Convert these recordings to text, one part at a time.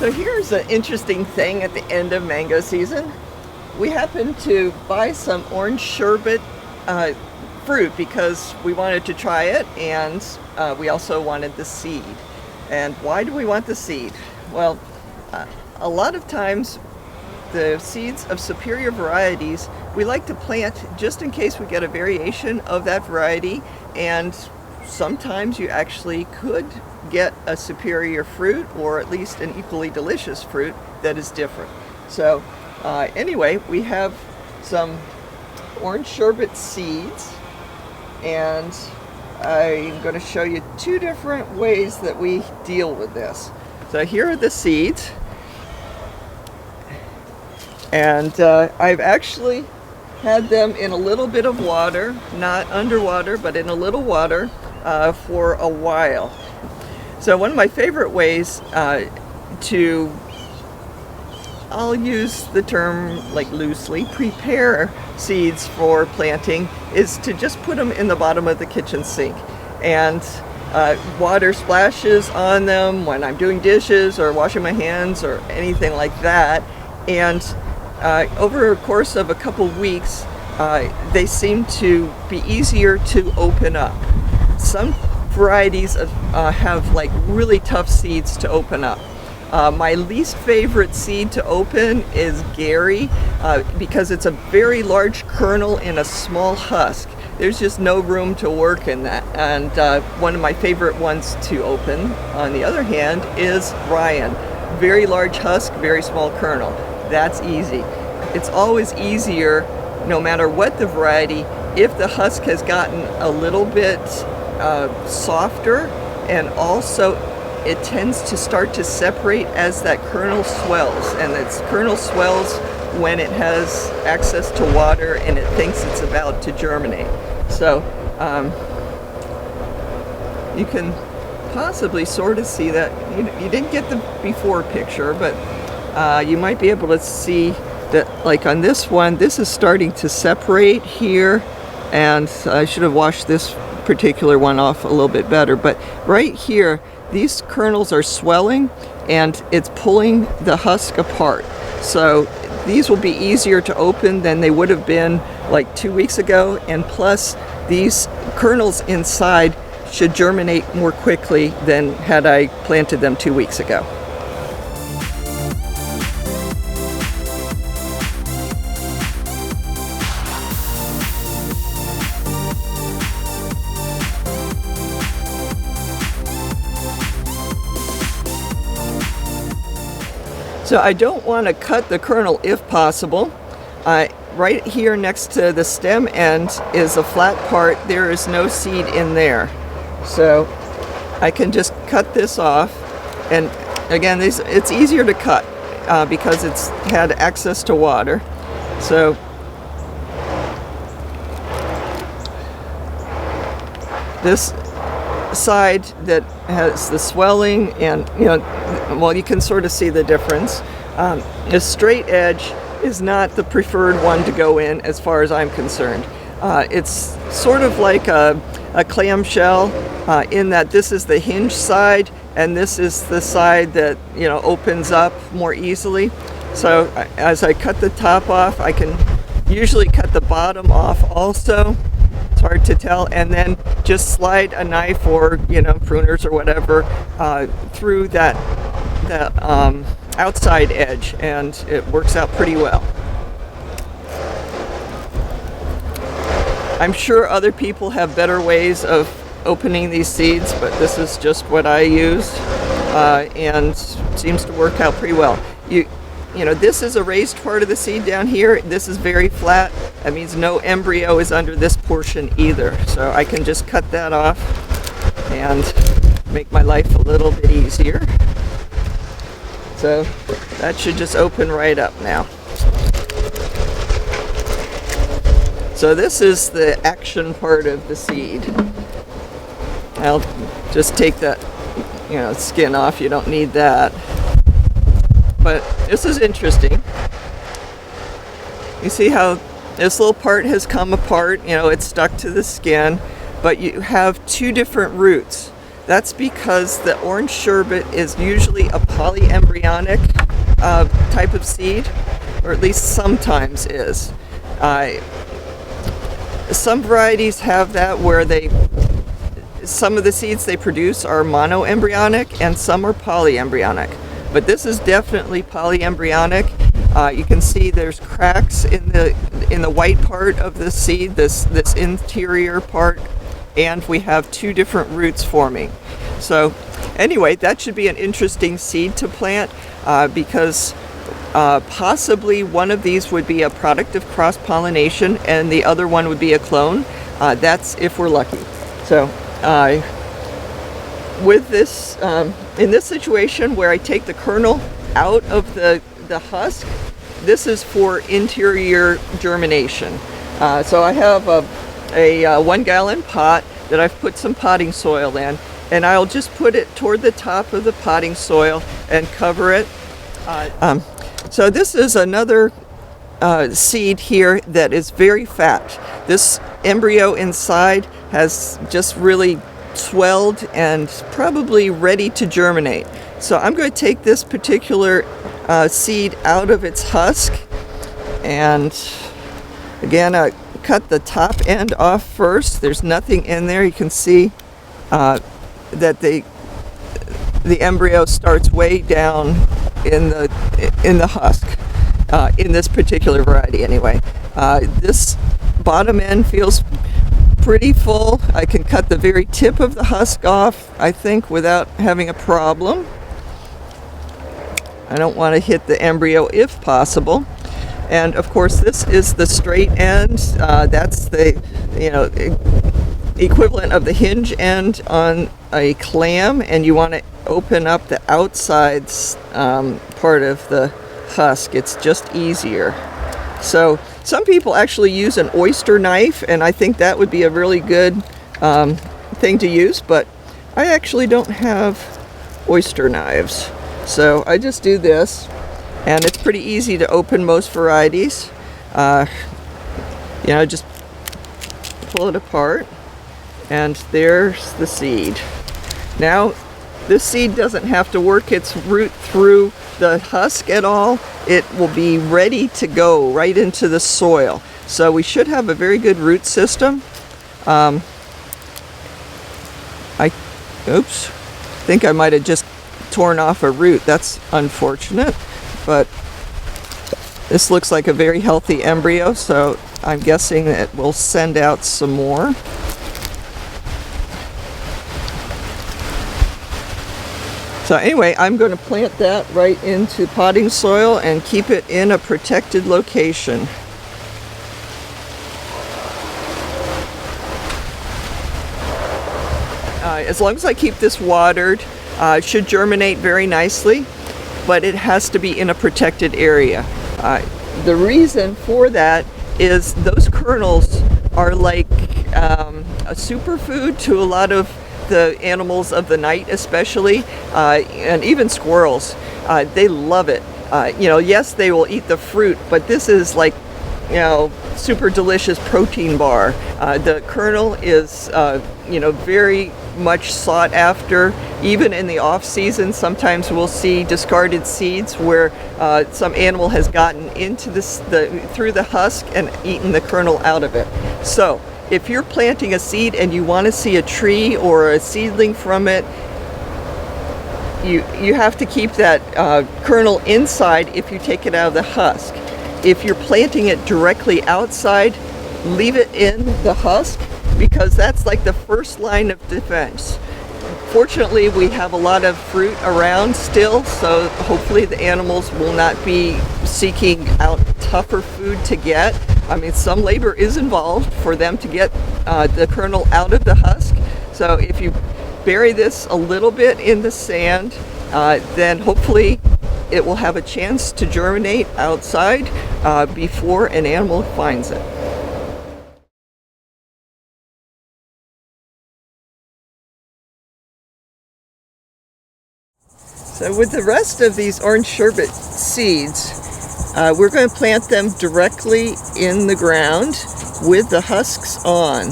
So here's an interesting thing at the end of mango season. We happened to buy some orange sherbet fruit because we wanted to try it, and we also wanted the seed. And why do we want the seed? Well, a lot of times the seeds of superior varieties we like to plant just in case we get a variation of that variety, and sometimes you actually could get a superior fruit, or at least an equally delicious fruit that is different. So anyway, we have some orange sherbet seeds, and I'm going to show you two different ways that we deal with this. So here are the seeds, and I've actually had them in a little bit of water, not underwater, but in a little water for a while. So one of my favorite ways I'll use the term like loosely, prepare seeds for planting is to just put them in the bottom of the kitchen sink. And water splashes on them when I'm doing dishes or washing my hands or anything like that. And over a course of a couple weeks, they seem to be easier to open up. Some varieties have like really tough seeds to open up. My least favorite seed to open is Gary because it's a very large kernel in a small husk. There's just no room to work in that. And one of my favorite ones to open, on the other hand, is Ryan. Very large husk, very small kernel. That's easy. It's always easier, no matter what the variety, if the husk has gotten a little bit softer, and also it tends to start to separate as that kernel swells, and its kernel swells when it has access to water and it thinks it's about to germinate. So you can possibly sort of see that. You didn't get the before picture, but you might be able to see that, like on this one, this is starting to separate here, and I should have washed this particular one off a little bit better, but right here these kernels are swelling and it's pulling the husk apart. So these will be easier to open than they would have been like 2 weeks ago, and plus these kernels inside should germinate more quickly than had I planted them 2 weeks ago. So I don't want to cut the kernel if possible. Right here next to the stem end is a flat part. There is no seed in there. So I can just cut this off. And again, it's easier to cut because it's had access to water. So this side that has the swelling, and well, you can sort of see the difference. A straight edge is not the preferred one to go in as far as I'm concerned. It's sort of like a clamshell in that this is the hinge side and this is the side that opens up more easily. So as I cut the top off, I can usually cut the bottom off also. It's hard to tell, and then just slide a knife or pruners or whatever through that outside edge, and it works out pretty well. I'm sure other people have better ways of opening these seeds, but this is just what I use, and seems to work out pretty well. This is a raised part of the seed down here. This is very flat. That means no embryo is under this portion either. So I can just cut that off and make my life a little bit easier. So that should just open right up now. So this is the action part of the seed. I'll just take that skin off. You don't need that. But this is interesting. You see how this little part has come apart, it's stuck to the skin, but you have two different roots. That's because the orange sherbet is usually a polyembryonic type of seed, or at least sometimes is. Some varieties have that where some of the seeds they produce are monoembryonic and some are polyembryonic. But this is definitely polyembryonic. You can see there's cracks in the white part of the seed, this interior part, and we have two different roots forming. So anyway, that should be an interesting seed to plant because possibly one of these would be a product of cross-pollination and the other one would be a clone. That's if we're lucky. So with this, in this situation where I take the kernel out of the husk, this is for interior germination. So I have a 1 gallon pot that I've put some potting soil in, and I'll just put it toward the top of the potting soil and cover it. So this is another seed here that is very fat. This embryo inside has just really swelled and probably ready to germinate. So I'm going to take this particular seed out of its husk, and again I cut the top end off first. There's nothing in there. You can see that the embryo starts way down in the husk in this particular variety anyway. This bottom end feels pretty full. I can cut the very tip of the husk off, I think, without having a problem. I don't want to hit the embryo if possible. And of course this is the straight end. That's the equivalent of the hinge end on a clam, and you want to open up the outside part of the husk. It's just easier. So some people actually use an oyster knife, and I think that would be a really good thing to use, but I actually don't have oyster knives. So I just do this, and it's pretty easy to open most varieties. Just pull it apart, and there's the seed. Now, this seed doesn't have to work its root through the husk at all. It will be ready to go right into the soil. So we should have a very good root system. I think I might have just torn off a root. That's unfortunate, but this looks like a very healthy embryo, so I'm guessing that we'll send out some more. So anyway, I'm going to plant that right into potting soil and keep it in a protected location. As long as I keep this watered, it should germinate very nicely, but it has to be in a protected area. The reason for that is those kernels are like a superfood to a lot of the animals of the night, especially, and even squirrels. They love it. Yes, they will eat the fruit, but this is like, super delicious protein bar. The kernel is, very much sought after. Even in the off season, sometimes we'll see discarded seeds where some animal has gotten into through the husk and eaten the kernel out of it. So if you're planting a seed and you want to see a tree or a seedling from it, you have to keep that kernel inside if you take it out of the husk. If you're planting it directly outside, leave it in the husk, because that's like the first line of defense. Fortunately, we have a lot of fruit around still, so hopefully the animals will not be seeking out tougher food to get. I mean, some labor is involved for them to get the kernel out of the husk. So if you bury this a little bit in the sand, then hopefully it will have a chance to germinate outside before an animal finds it. So with the rest of these orange sherbet seeds, we're going to plant them directly in the ground with the husks on.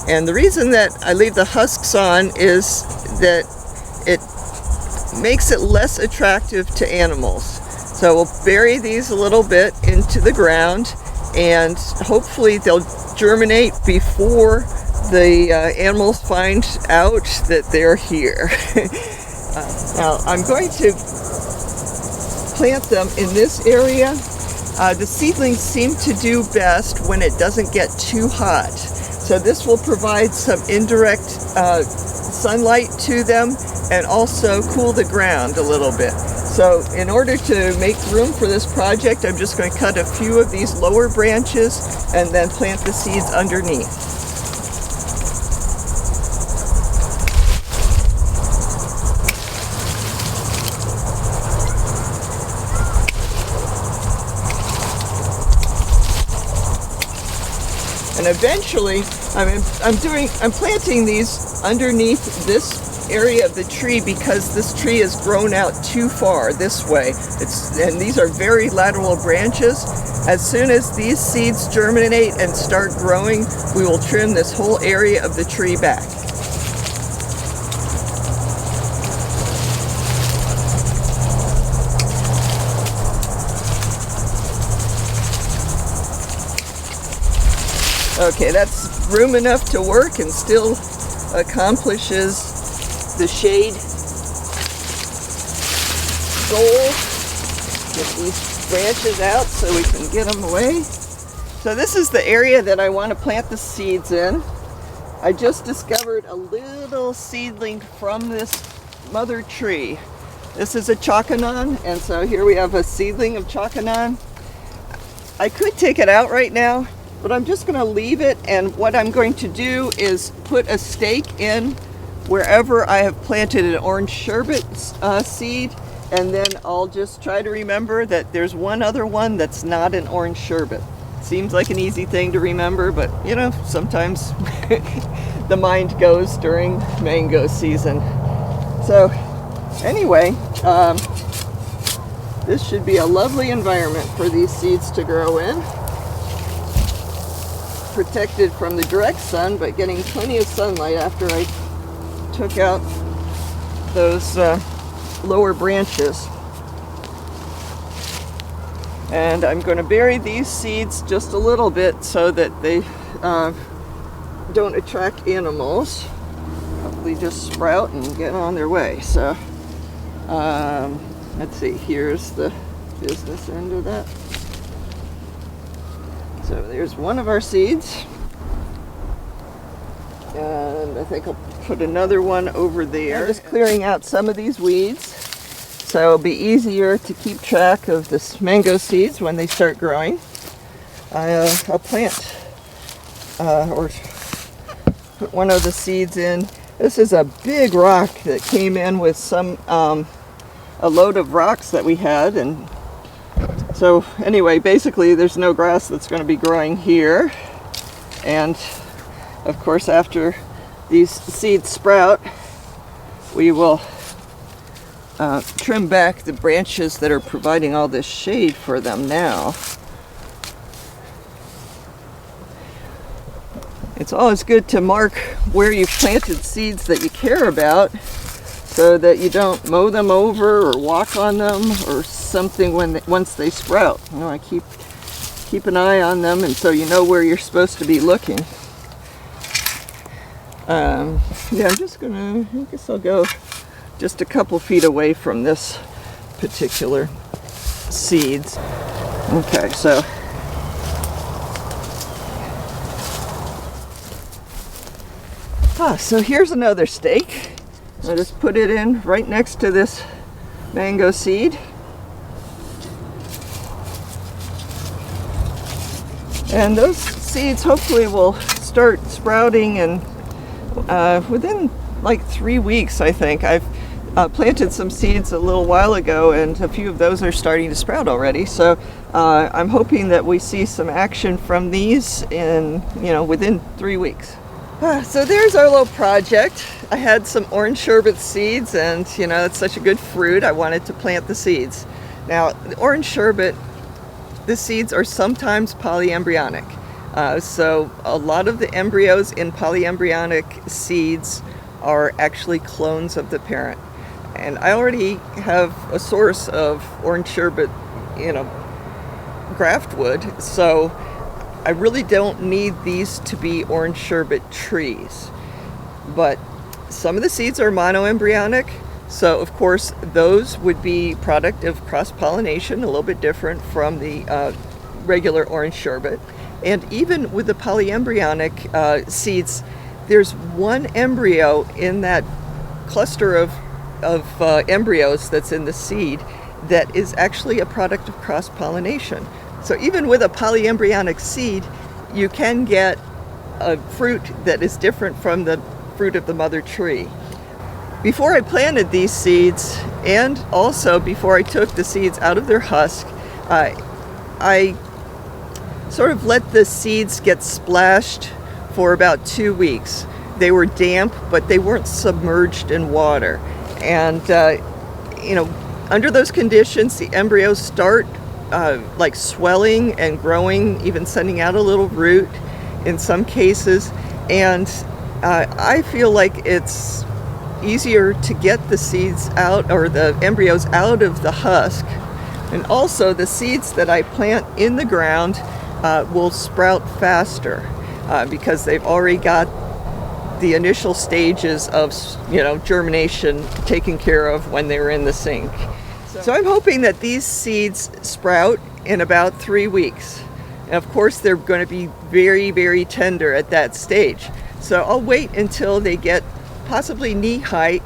And the reason that I leave the husks on is that it makes it less attractive to animals. So we'll bury these a little bit into the ground, and hopefully they'll germinate before the animals find out that they're here. Now I'm going to plant them in this area. The seedlings seem to do best when it doesn't get too hot. So this will provide some indirect sunlight to them and also cool the ground a little bit. So in order to make room for this project, I'm just going to cut a few of these lower branches and then plant the seeds underneath. And eventually, I'm planting these underneath this area of the tree because this tree has grown out too far this way. And these are very lateral branches. As soon as these seeds germinate and start growing, we will trim this whole area of the tree back. Okay, that's room enough to work and still accomplishes the shade goal. Get these branches out so we can get them away. So this is the area that I want to plant the seeds in. I just discovered a little seedling from this mother tree. This is a chocanon, and so here we have a seedling of chocanon. I could take it out right now, but I'm just going to leave it, and what I'm going to do is put a stake in wherever I have planted an orange sherbet seed, and then I'll just try to remember that there's one other one that's not an orange sherbet. Seems like an easy thing to remember, but you know, sometimes the mind goes during mango season. So anyway, this should be a lovely environment for these seeds to grow in. Protected from the direct sun, but getting plenty of sunlight after I took out those lower branches. And I'm going to bury these seeds just a little bit so that they don't attract animals. Hopefully just sprout and get on their way. So let's see, here's the business end of that. So there's one of our seeds, and I think I'll put another one over there. I'm just clearing out some of these weeds, so it'll be easier to keep track of the mango seeds when they start growing. I'll plant or put one of the seeds in. This is a big rock that came in with some a load of rocks that we had, and so anyway, basically there's no grass that's going to be growing here. And of course, after these seeds sprout, we will trim back the branches that are providing all this shade for them now. It's always good to mark where you've planted seeds that you care about, so that you don't mow them over or walk on them or something once they sprout. You know, I keep an eye on them, and so you know where you're supposed to be looking. Yeah, I'm just gonna, I guess I'll go just a couple feet away from this particular seeds. Okay, so so here's another stake. I'll just put it in right next to this mango seed. And those seeds hopefully will start sprouting, and within like 3 weeks, I think. I've planted some seeds a little while ago, and a few of those are starting to sprout already. So I'm hoping that we see some action from these in, within 3 weeks. So there's our little project. I had some orange sherbet seeds, and it's such a good fruit, I wanted to plant the seeds. Now, the orange sherbet, the seeds are sometimes polyembryonic. So a lot of the embryos in polyembryonic seeds are actually clones of the parent. And I already have a source of orange sherbet, graft wood, so I really don't need these to be orange sherbet trees. But some of the seeds are monoembryonic, so of course those would be product of cross-pollination, a little bit different from the regular orange sherbet. And even with the polyembryonic seeds, there's one embryo in that cluster of embryos that's in the seed that is actually a product of cross-pollination. So even with a polyembryonic seed, you can get a fruit that is different from the fruit of the mother tree. Before I planted these seeds, and also before I took the seeds out of their husk, I sort of let the seeds get splashed for about 2 weeks. They were damp, but they weren't submerged in water. And, under those conditions, the embryos start like swelling and growing, even sending out a little root in some cases. And I feel like it's easier to get the seeds out, or the embryos out of the husk. And also the seeds that I plant in the ground will sprout faster because they've already got the initial stages of, germination taken care of when they were in the sink. So I'm hoping that these seeds sprout in about 3 weeks. And of course, they're going to be very, very tender at that stage. So I'll wait until they get possibly knee height,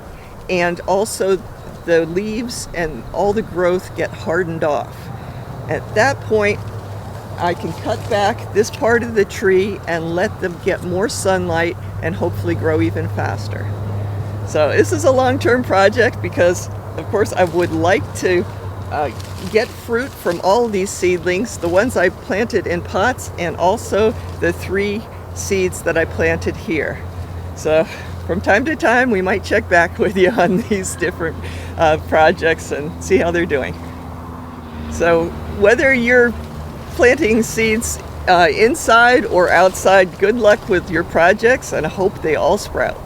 and also the leaves and all the growth get hardened off. At that point, I can cut back this part of the tree and let them get more sunlight and hopefully grow even faster. So this is a long-term project because, of course, I would like to get fruit from all these seedlings, the ones I planted in pots and also the 3 seeds that I planted here. So from time to time, we might check back with you on these different projects and see how they're doing. So whether you're planting seeds inside or outside, good luck with your projects, and I hope they all sprout.